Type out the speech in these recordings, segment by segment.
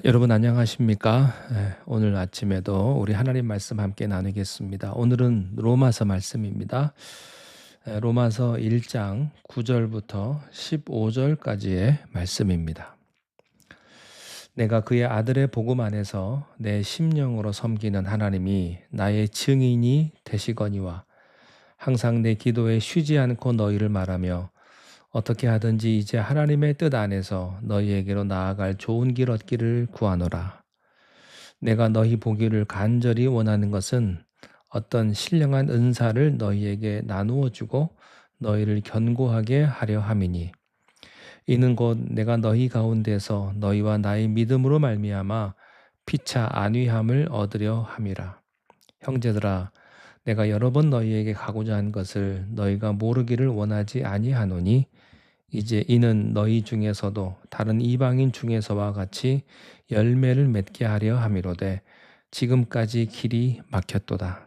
여러분 안녕하십니까? 오늘 아침에도 우리 하나님 말씀 함께 나누겠습니다. 오늘은 로마서 말씀입니다. 로마서 1장 9절부터 15절까지의 말씀입니다. 내가 그의 아들의 복음 안에서 내 심령으로 섬기는 하나님이 나의 증인이 되시거니와 항상 내 기도에 쉬지 않고 너희를 말하며 어떻게 하든지 이제 하나님의 뜻 안에서 너희에게로 나아갈 좋은 길 얻기를 구하노라. 내가 너희 보기를 간절히 원하는 것은 어떤 신령한 은사를 너희에게 나누어 주고 너희를 견고하게 하려 함이니 이는 곧 내가 너희 가운데서 너희와 나의 믿음으로 말미암아 피차 안위함을 얻으려 함이라. 형제들아, 내가 여러 번 너희에게 가고자 한 것을 너희가 모르기를 원하지 아니하노니 이제 이는 너희 중에서도 다른 이방인 중에서와 같이 열매를 맺게 하려 함이로되 지금까지 길이 막혔도다.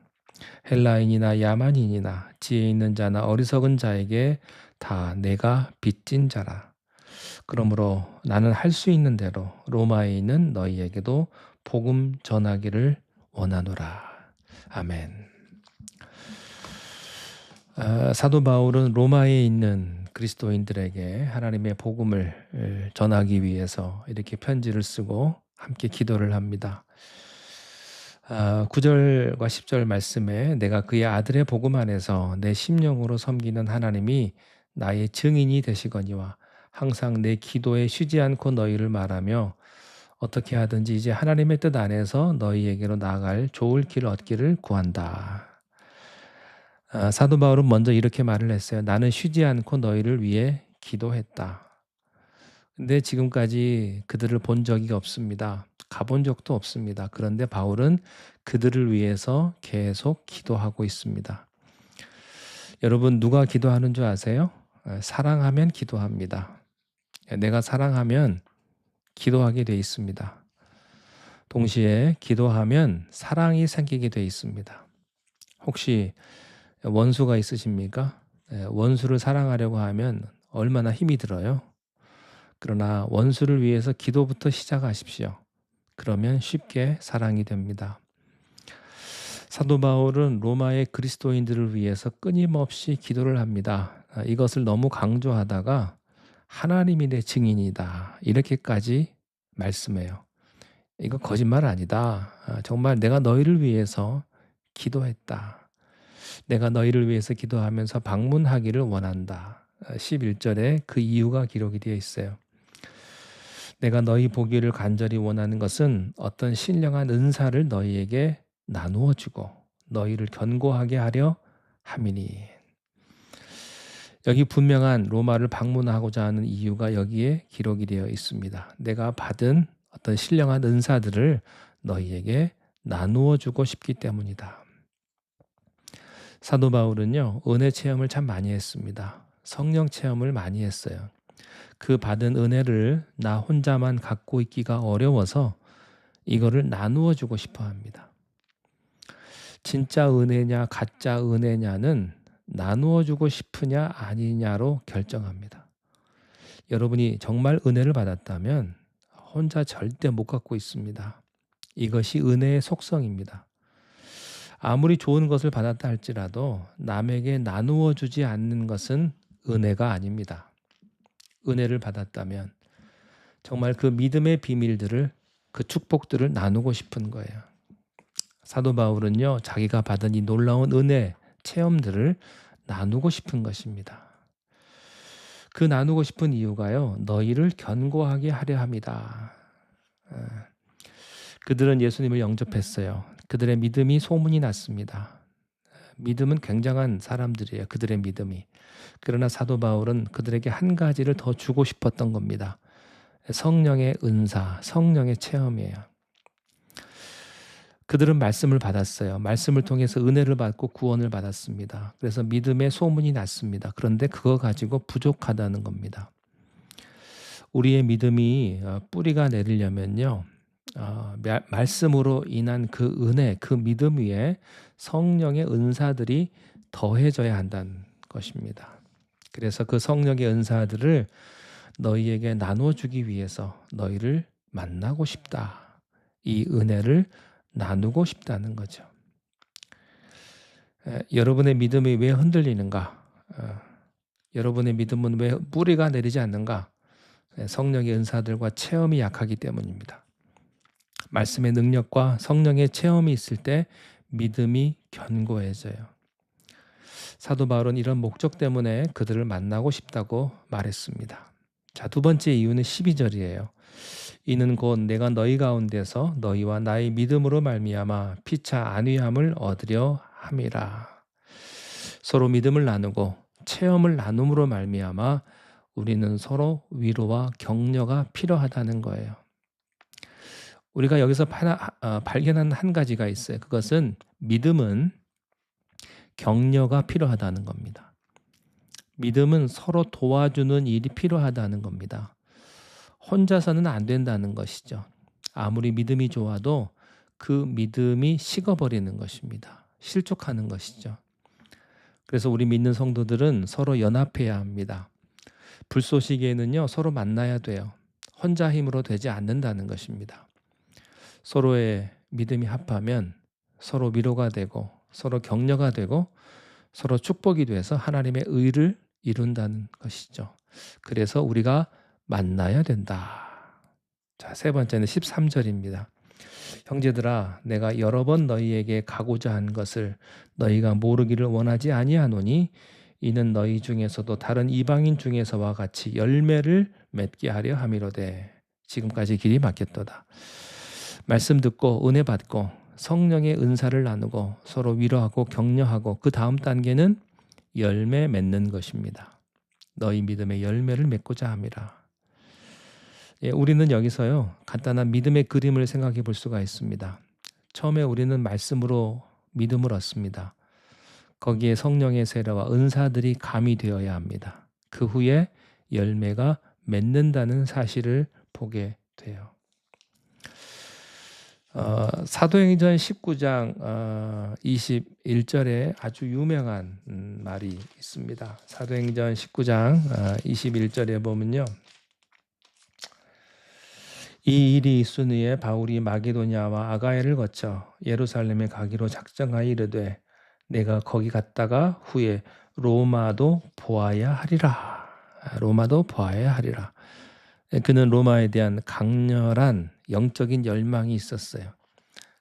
헬라인이나 야만인이나 지혜 있는 자나 어리석은 자에게 다 내가 빚진 자라. 그러므로 나는 할 수 있는 대로 로마에 있는 너희에게도 복음 전하기를 원하노라. 아멘. 사도 바울은 로마에 있는 그리스도인들에게 하나님의 복음을 전하기 위해서 이렇게 편지를 쓰고 함께 기도를 합니다. 9절과 10절 말씀에 내가 그의 아들의 복음 안에서 내 심령으로 섬기는 하나님이 나의 증인이 되시거니와 항상 내 기도에 쉬지 않고 너희를 말하며 어떻게 하든지 이제 하나님의 뜻 안에서 너희에게로 나아갈 좋을 길을 얻기를 구한다. 사도 바울은 먼저 이렇게 말을 했어요. 나는 쉬지 않고 너희를 위해 기도했다. 근데 지금까지 그들을 본 적이 없습니다. 가본 적도 없습니다. 그런데 바울은 그들을 위해서 계속 기도하고 있습니다. 여러분 누가 기도하는 줄 아세요? 사랑하면 기도합니다. 내가 사랑하면 기도하게 돼 있습니다. 동시에 기도하면 사랑이 생기게 돼 있습니다. 혹시 원수가 있으십니까? 원수를 사랑하려고 하면 얼마나 힘이 들어요? 그러나 원수를 위해서 기도부터 시작하십시오. 그러면 쉽게 사랑이 됩니다. 사도 바울은 로마의 그리스도인들을 위해서 끊임없이 기도를 합니다. 이것을 너무 강조하다가 하나님이 내 증인이다. 이렇게까지 말씀해요. 이거 거짓말 아니다. 정말 내가 너희를 위해서 기도했다. 내가 너희를 위해서 기도하면서 방문하기를 원한다. 11절에 그 이유가 기록이 되어 있어요. 내가 너희 보기를 간절히 원하는 것은 어떤 신령한 은사를 너희에게 나누어 주고 너희를 견고하게 하려 함이니. 여기 분명한 로마를 방문하고자 하는 이유가 여기에 기록이 되어 있습니다. 내가 받은 어떤 신령한 은사들을 너희에게 나누어 주고 싶기 때문이다. 사도 바울은요, 은혜 체험을 참 많이 했습니다. 성령 체험을 많이 했어요. 그 받은 은혜를 나 혼자만 갖고 있기가 어려워서 이거를 나누어 주고 싶어 합니다. 진짜 은혜냐 가짜 은혜냐는 나누어 주고 싶으냐 아니냐로 결정합니다. 여러분이 정말 은혜를 받았다면 혼자 절대 못 갖고 있습니다. 이것이 은혜의 속성입니다. 아무리 좋은 것을 받았다 할지라도 남에게 나누어 주지 않는 것은 은혜가 아닙니다. 은혜를 받았다면 정말 그 믿음의 비밀들을, 그 축복들을 나누고 싶은 거예요. 사도 바울은요, 자기가 받은 이 놀라운 은혜 체험들을 나누고 싶은 것입니다. 그 나누고 싶은 이유가요, 너희를 견고하게 하려 함이다. 그들은 예수님을 영접했어요. 그들의 믿음이 소문이 났습니다. 믿음은 굉장한 사람들이에요. 그들의 믿음이. 그러나 사도 바울은 그들에게 한 가지를 더 주고 싶었던 겁니다. 성령의 은사, 성령의 체험이에요. 그들은 말씀을 받았어요. 말씀을 통해서 은혜를 받고 구원을 받았습니다. 그래서 믿음의 소문이 났습니다. 그런데 그거 가지고 부족하다는 겁니다. 우리의 믿음이 뿌리가 내리려면요, 말씀으로 인한 그 은혜, 그 믿음 위에 성령의 은사들이 더해져야 한다는 것입니다. 그래서 그 성령의 은사들을 너희에게 나눠주기 위해서 너희를 만나고 싶다. 이 은혜를 나누고 싶다는 거죠. 여러분의 믿음이 왜 흔들리는가? 여러분의 믿음은 왜 뿌리가 내리지 않는가? 성령의 은사들과 체험이 약하기 때문입니다. 말씀의 능력과 성령의 체험이 있을 때 믿음이 견고해져요. 사도 바울은 이런 목적 때문에 그들을 만나고 싶다고 말했습니다. 자, 두 번째 이유는 12절이에요. 이는 곧 내가 너희 가운데서 너희와 나의 믿음으로 말미암아 피차 안위함을 얻으려 함이라. 서로 믿음을 나누고 체험을 나눔으로 말미암아 우리는 서로 위로와 격려가 필요하다는 거예요. 우리가 여기서 발견한 한 가지가 있어요. 그것은 믿음은 격려가 필요하다는 겁니다. 믿음은 서로 도와주는 일이 필요하다는 겁니다. 혼자서는 안 된다는 것이죠. 아무리 믿음이 좋아도 그 믿음이 식어버리는 것입니다. 실족하는 것이죠. 그래서 우리 믿는 성도들은 서로 연합해야 합니다. 불쏘시개는요, 서로 만나야 돼요. 혼자 힘으로 되지 않는다는 것입니다. 서로의 믿음이 합하면 서로 위로가 되고 서로 격려가 되고 서로 축복이 돼서 하나님의 의를 이룬다는 것이죠. 그래서 우리가 만나야 된다. 자, 세 번째는 13절입니다. 형제들아, 내가 여러 번 너희에게 가고자 한 것을 너희가 모르기를 원하지 아니하노니 이는 너희 중에서도 다른 이방인 중에서와 같이 열매를 맺게 하려 함이로되. 지금까지 길이 막혔도다. 말씀 듣고 은혜 받고 성령의 은사를 나누고 서로 위로하고 격려하고 그 다음 단계는 열매 맺는 것입니다. 너희 믿음의 열매를 맺고자 함이라. 우리는 여기서요, 간단한 믿음의 그림을 생각해 볼 수가 있습니다. 처음에 우리는 말씀으로 믿음을 얻습니다. 거기에 성령의 세례와 은사들이 가미되어야 합니다. 그 후에 열매가 맺는다는 사실을 보게 돼요. 사도행전 19장 21절에 아주 유명한 말이 있습니다. 사도행전 19장 21절에 보면요, 이 일이 있은 후에 바울이 마게도냐와 아가야를 거쳐 예루살렘에 가기로 작정하여 이르되 내가 거기 갔다가 후에 로마도 보아야 하리라. 로마도 보아야 하리라. 그는 로마에 대한 강렬한 영적인 열망이 있었어요.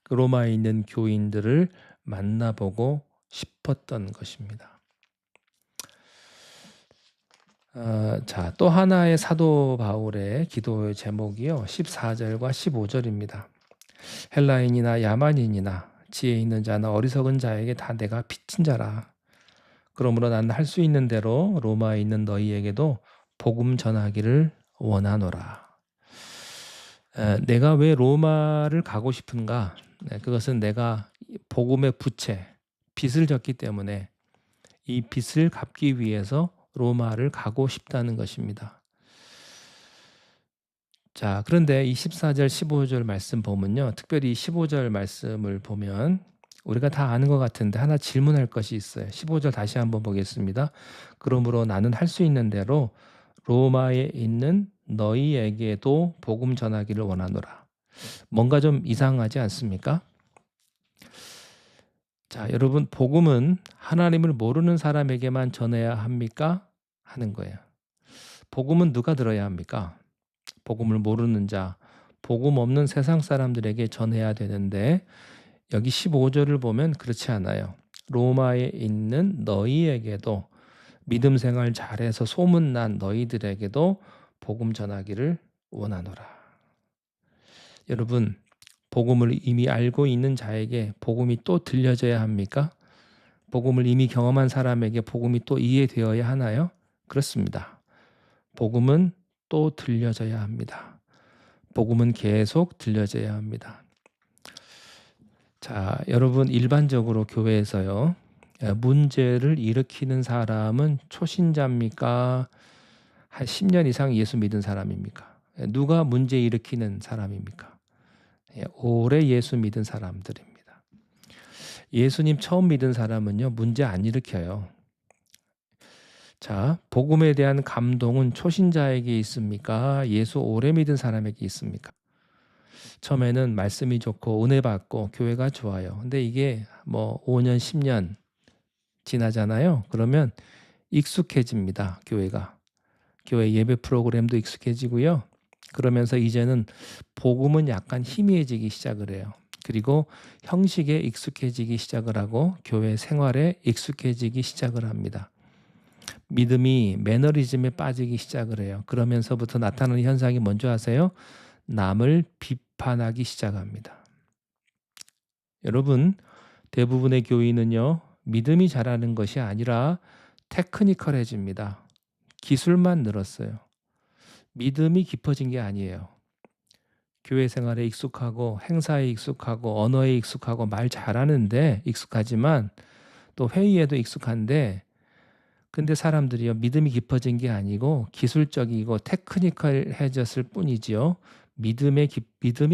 그 로마에 있는 교인들을 만나보고 싶었던 것입니다. 자, 또 하나의 사도 바울의 기도의 제목이요, 14절과 15절입니다. 헬라인이나 야만인이나 지혜 있는 자나 어리석은 자에게 다 내가 빚진 자라. 그러므로 나는 할 수 있는 대로 로마에 있는 너희에게도 복음 전하기를 원하노라. 내가 왜 로마를 가고 싶은가? 그것은 내가 복음의 부채, 빚을 졌기 때문에 이 빚을 갚기 위해서 로마를 가고 싶다는 것입니다. 자, 그런데 이 14절, 15절 말씀 보면요, 특별히 15절 말씀을 보면 우리가 다 아는 것 같은데 하나 질문할 것이 있어요. 15절 다시 한번 보겠습니다. 그러므로 나는 할 수 있는 대로 로마에 있는 너희에게도 복음 전하기를 원하노라. 뭔가 좀 이상하지 않습니까? 자, 여러분, 복음은 하나님을 모르는 사람에게만 전해야 합니까? 하는 거예요. 복음은 누가 들어야 합니까? 복음을 모르는 자, 복음 없는 세상 사람들에게 전해야 되는데 여기 15절을 보면 그렇지 않아요. 로마에 있는 너희에게도, 믿음 생활 잘해서 소문난 너희들에게도 복음 전하기를 원하노라. 여러분, 복음을 이미 알고 있는 자에게 복음이 또 들려져야 합니까? 복음을 이미 경험한 사람에게 복음이 또 이해되어야 하나요? 그렇습니다. 복음은 또 들려져야 합니다. 복음은 계속 들려져야 합니다. 자, 여러분, 일반적으로 교회에서요, 문제를 일으키는 사람은 초신자입니까? 한 10년 이상 예수 믿은 사람입니까? 누가 문제 일으키는 사람입니까? 오래 예수 믿은 사람들입니다. 예수님 처음 믿은 사람은요, 문제 안 일으켜요. 자, 복음에 대한 감동은 초신자에게 있습니까? 예수 오래 믿은 사람에게 있습니까? 처음에는 말씀이 좋고 은혜 받고 교회가 좋아요. 근데 이게 뭐 5년, 10년 지나잖아요. 그러면 익숙해집니다. 교회가. 교회 예배 프로그램도 익숙해지고요. 그러면서 이제는 복음은 약간 희미해지기 시작을 해요. 그리고 형식에 익숙해지기 시작을 하고 교회 생활에 익숙해지기 시작을 합니다. 믿음이 매너리즘에 빠지기 시작을 해요. 그러면서부터 나타나는 현상이 뭔지 아세요? 남을 비판하기 시작합니다. 여러분, 대부분의 교인은요, 믿음이 자라는 것이 아니라 테크니컬해집니다. 기술만 늘었어요. 믿음이 깊어진 게 아니에요. 교회 생활에 익숙하고 행사에 익숙하고 언어에 익숙하고 말 잘하는데 익숙하지만 또 회의에도 익숙한데 근데 사람들이요 믿음이 깊어진 게 아니고 기술적이고 테크니컬해졌을 뿐이지요. 믿음이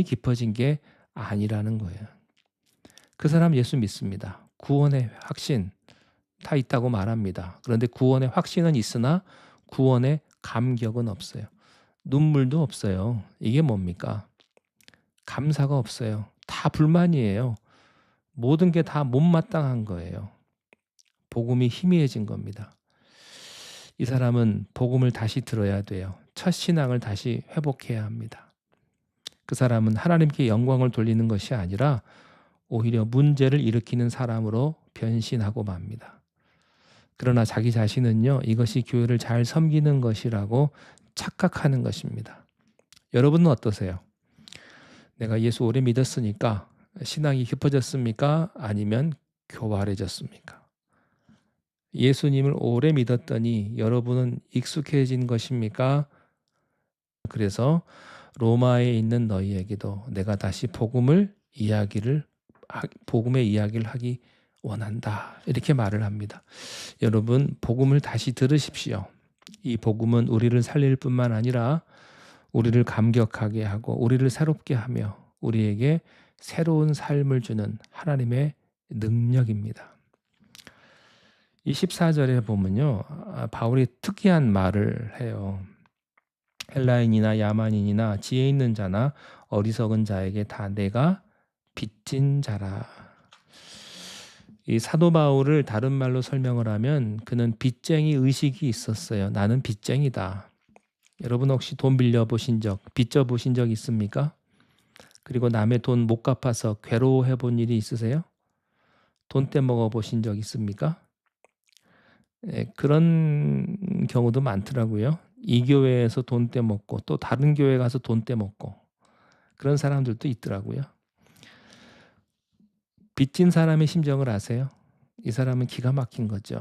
깊어진 게 아니라는 거예요. 그 사람 예수 믿습니다. 구원의 확신 다 있다고 말합니다. 그런데 구원의 확신은 있으나 구원의 감격은 없어요. 눈물도 없어요. 이게 뭡니까? 감사가 없어요. 다 불만이에요. 모든 게 다 못마땅한 거예요. 복음이 희미해진 겁니다. 이 사람은 복음을 다시 들어야 돼요. 첫 신앙을 다시 회복해야 합니다. 그 사람은 하나님께 영광을 돌리는 것이 아니라 오히려 문제를 일으키는 사람으로 변신하고 맙니다. 그러나 자기 자신은요, 이것이 교회를 잘 섬기는 것이라고 착각하는 것입니다. 여러분은 어떠세요? 내가 예수 오래 믿었으니까 신앙이 깊어졌습니까? 아니면 교활해졌습니까? 예수님을 오래 믿었더니 여러분은 익숙해진 것입니까? 그래서 로마에 있는 너희에게도 내가 다시 복음의 이야기를 하기 원한다. 이렇게 말을 합니다. 여러분, 복음을 다시 들으십시오. 이 복음은 우리를 살릴 뿐만 아니라 우리를 감격하게 하고 우리를 새롭게 하며 우리에게 새로운 삶을 주는 하나님의 능력입니다. 이 14절에 보면요. 바울이 특이한 말을 해요. 헬라인이나 야만인이나 지혜 있는 자나 어리석은 자에게 다 내가 빚진 자라. 이 사도 바울을 다른 말로 설명을 하면 그는 빚쟁이 의식이 있었어요. 나는 빚쟁이다. 여러분 혹시 돈 빌려보신 적, 빚져보신 적 있습니까? 그리고 남의 돈 못 갚아서 괴로워해 본 일이 있으세요? 돈 떼먹어 보신 적 있습니까? 네, 그런 경우도 많더라고요. 이 교회에서 돈 떼먹고 또 다른 교회 가서 돈 떼먹고 그런 사람들도 있더라고요. 빚진 사람의 심정을 아세요? 이 사람은 기가 막힌 거죠.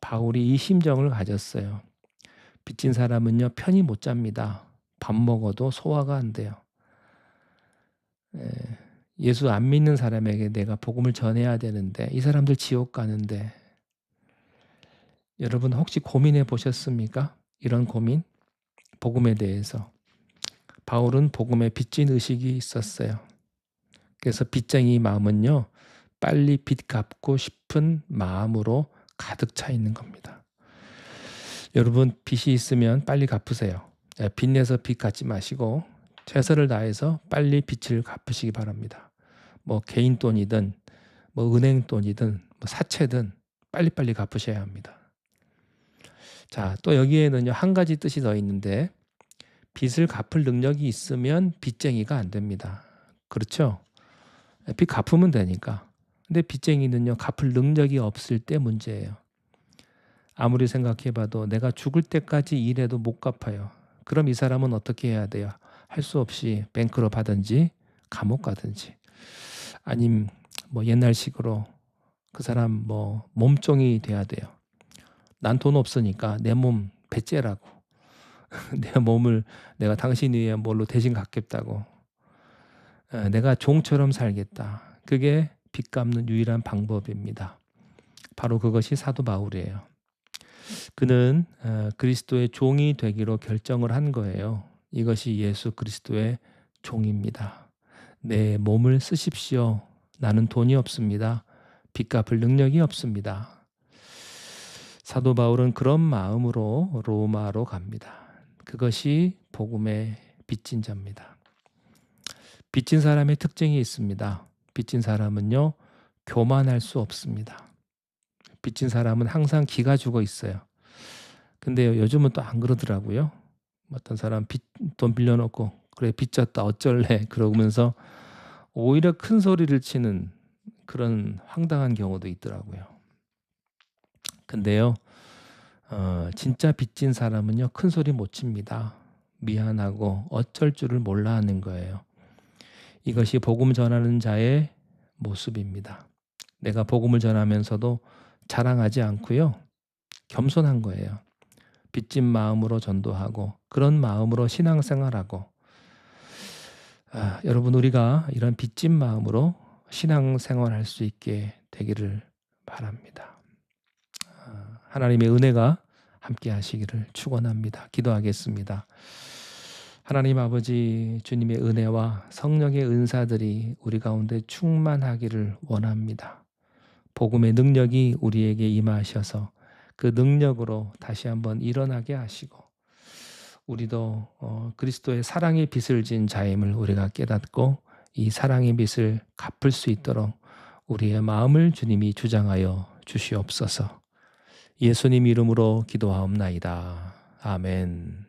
바울이 이 심정을 가졌어요. 빚진 사람은요 편히 못 잡니다. 밥 먹어도 소화가 안 돼요. 예수 안 믿는 사람에게 내가 복음을 전해야 되는데 이 사람들 지옥 가는데 여러분 혹시 고민해 보셨습니까? 이런 고민? 복음에 대해서. 바울은 복음에 빚진 의식이 있었어요. 그래서 빚쟁이 마음은요. 빨리 빚 갚고 싶은 마음으로 가득 차 있는 겁니다. 여러분 빚이 있으면 빨리 갚으세요. 빚내서 빚 갚지 마시고 최선을 다해서 빨리 빚을 갚으시기 바랍니다. 뭐 개인 돈이든 뭐 은행 돈이든 뭐 사채든 빨리빨리 갚으셔야 합니다. 자, 또 여기에는요 한 가지 뜻이 더 있는데 빚을 갚을 능력이 있으면 빚쟁이가 안 됩니다. 그렇죠? 빚 갚으면 되니까. 근데 빚쟁이는요 갚을 능력이 없을 때 문제예요. 아무리 생각해봐도 내가 죽을 때까지 일해도 못 갚아요. 그럼 이 사람은 어떻게 해야 돼요? 할 수 없이 뱅크로 가든지 감옥 가든지 아님 뭐 옛날식으로 그 사람 뭐 몸종이 돼야 돼요. 난 돈 없으니까 내 몸 배째라고 내 몸을 내가 당신 위에 뭘로 대신 갚겠다고 내가 종처럼 살겠다. 그게 빚 갚는 유일한 방법입니다. 바로 그것이 사도 바울이에요. 그는 그리스도의 종이 되기로 결정을 한 거예요. 이것이 예수 그리스도의 종입니다. 내 몸을 쓰십시오. 나는 돈이 없습니다. 빚 갚을 능력이 없습니다. 사도 바울은 그런 마음으로 로마로 갑니다. 그것이 복음의 빚진 자입니다. 빚진 사람의 특징이 있습니다. 빚진 사람은요, 교만할 수 없습니다. 빚진 사람은 항상 기가 죽어 있어요. 근데요, 요즘은 또 안 그러더라고요. 어떤 사람 돈 빌려놓고 그래 빚졌다 어쩔래 그러면서 오히려 큰 소리를 치는 그런 황당한 경우도 있더라고요. 근데요, 진짜 빚진 사람은요, 큰 소리 못 칩니다. 미안하고 어쩔 줄을 몰라 하는 거예요. 이것이 복음 전하는 자의 모습입니다. 내가 복음을 전하면서도 자랑하지 않고요, 겸손한 거예요. 빚진 마음으로 전도하고 그런 마음으로 신앙생활하고, 여러분 우리가 이런 빚진 마음으로 신앙생활할 수 있게 되기를 바랍니다. 하나님의 은혜가 함께 하시기를 축원합니다. 기도하겠습니다. 하나님 아버지, 주님의 은혜와 성령의 은사들이 우리 가운데 충만하기를 원합니다. 복음의 능력이 우리에게 임하셔서 그 능력으로 다시 한번 일어나게 하시고, 우리도 그리스도의 사랑의 빚을 진 자임을 우리가 깨닫고 이 사랑의 빚을 갚을 수 있도록 우리의 마음을 주님이 주장하여 주시옵소서. 예수님 이름으로 기도하옵나이다. 아멘.